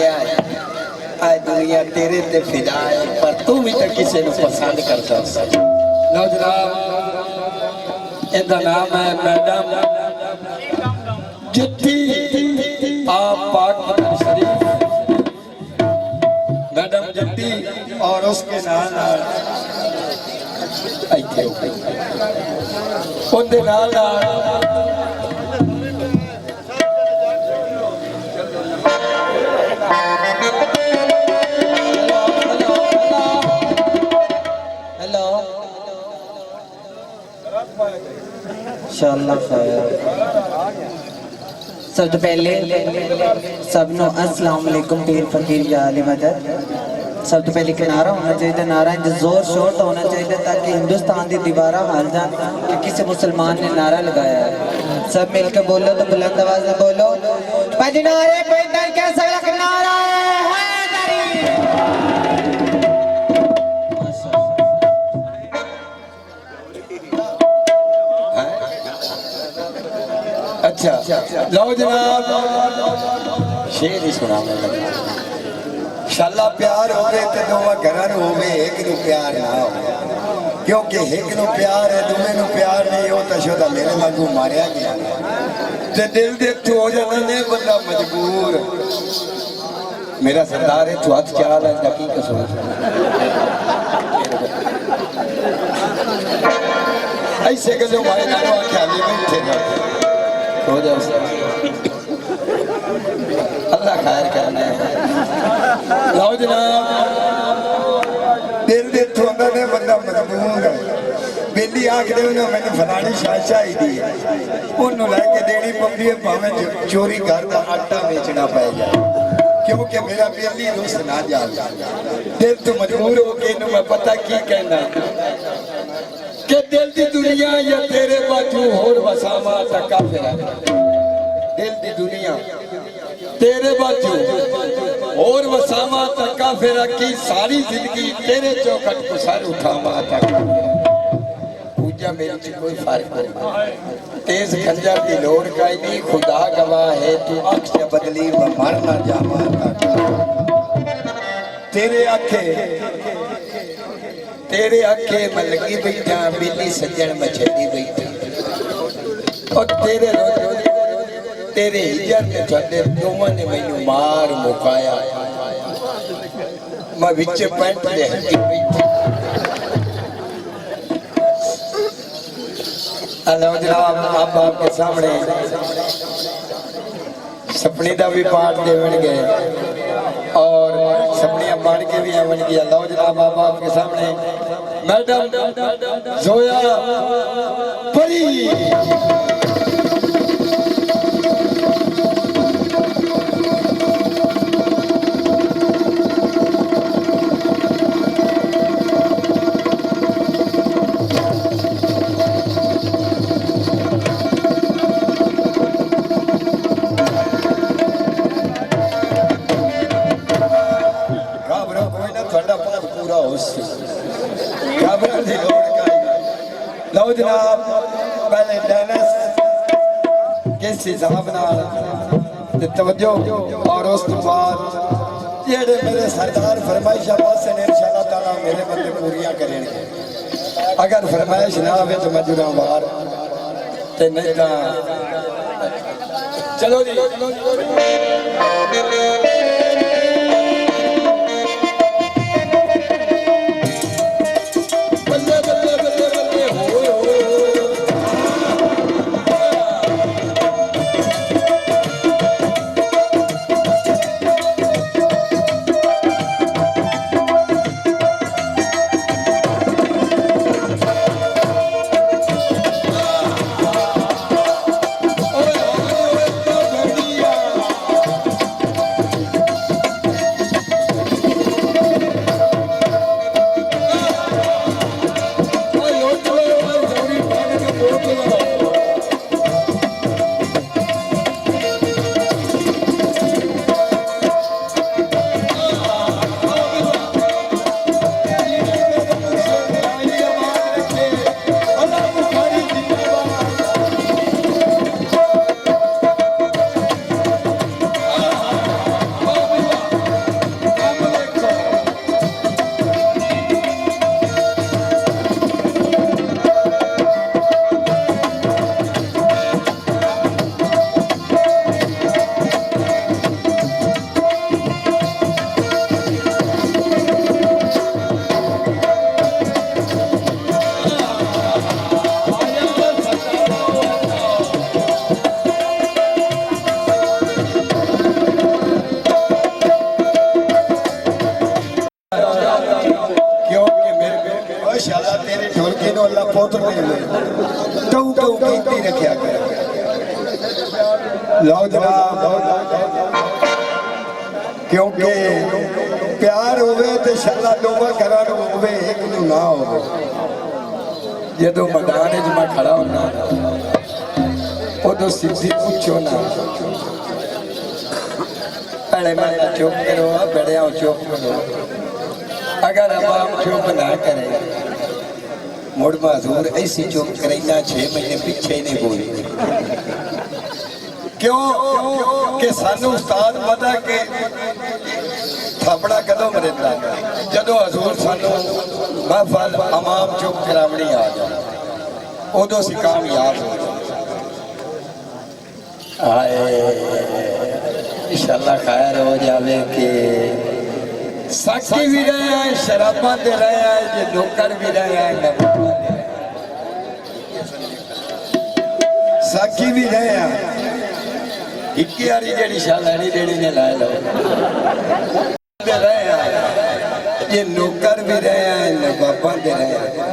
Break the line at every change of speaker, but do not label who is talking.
आज दुनिया तेरे ते फिदा है पर तू भी तो किसी को पसंद करता लो जनाब इनका नाम है मैडम जित्ती आप पाक शरीफ मैडम जित्ती और उसके नाल उनके नाल
इंशाअल्लाह खैर सब तो पहले सबनो अस्सलाम वालेकुम पीर फकीर या अली मदद सब तो पहले किनारा होना चाहिए नारा जोर शोर तो होना चाहिए ताकि हिंदुस्तान की दीवारा हाल जान कि किसी मुसलमान ने नारा लगाया है सब मिलकर बोलो तो बुलंद आवाज में बोलो भाई नारे कोई दल कैसा नारा है
अच्छा लो जनाब शेर ही सुना शाला प्यार होवे ते दोवा घरां होवे एक नु प्यार ना हो क्योंकि एक नु प्यार है दूसरे नु प्यार नहीं हो तो शोदा मेरे वांगू मारिया गया ते दिल दे तू हो जाना ने बंदा मजबूर मेरा सरदार है तू हाथ क्या है की कसूर ऐसे गलो भाई ना क्या भी बैठे हो जाओ अल्लाह खैर करना है लो जनाब दिल दे थोड़ा ने बंदा मजबूर है बेली आख दे ना मैंने फलानी शाह चाहिए उन्होंने लेके देनी पौंदी है भावें चोरी घर का आटा बेचना पै जाए क्योंकि मेरा बेली रुस ना जाए दिल तो मजबूर हो के मैं पता की कहना कि दिल की दुनिया या तेरे बाजू होर वसावा तका फिरा दिल की दुनिया तेरे बाजू और वसावा तका फिरा की सारी जिंदगी तेरे चौखट को सर उठावा तका पूजा मेरे से कोई फर्क नहीं तेज खंजर की लोड़ का नहीं खुदा गवाह है तू अख से बदली मैं मर ना जावा तका तेरे आखे मैं लगी बैठा बिल्ली सज्जन मैं छड़ी बैठी और तेरे तेरे हिजर ने छड़े दोवां ने मैनू मार मुकाया मैं विच पैंट दे हंडी बैठी अल्लाह जनाब आप आपके सामने सपने का भी पाठ देवणगे और सपनियां पढ़ के भी आवेंगी अल्लाह जनाब आप आपके सामने मैडम जोया परी लो जनाब पहले डांस किस हिसाब नाल तवज्जो और उस बाद जेड़े मेरे सरदार फरमाइश पासे ने इंशाअल्लाह ताला मेरे बंदे पूरियां करेंगे अगर फरमाइश ना आवे तो मैं जुरावार ते नहीं ता चलो जी अल्लाह पुत्र दे टू टू कीती रखिया कर लो जनाब क्योंकि प्यार होवे ते शाला दोवां घरां नूं होवे एक नूं ना होवे जदों मैदान च मैं खड़ा होना उदों सीधी पूछो ना पहले मैं चुप करो बड़े चुप करो अगर अवाम चुप ना करे मुड़ माजूर ऐसी चुप करेगा 6 महीने पीछे ही नहीं बोली क्यों कि सानू उस्ताद पता कि थापड़ा कदों मरिंदा जदों हजूर सानू महफल अमाम चुप करावनी आ जाए उदों सी कामयाब हो आए इंशाअल्लाह खैर हो जावे कि साकी भी रहे हैं शराबा दे रहे हैं जे नौकर भी रहे हैं साकी भी रहे हैं इक्की वाली जेड़ी शाह लैनी जेड़ी ने ला लो दे रहे हैं ये नौकर भी रहे हैं नवाबा दे रहे हैं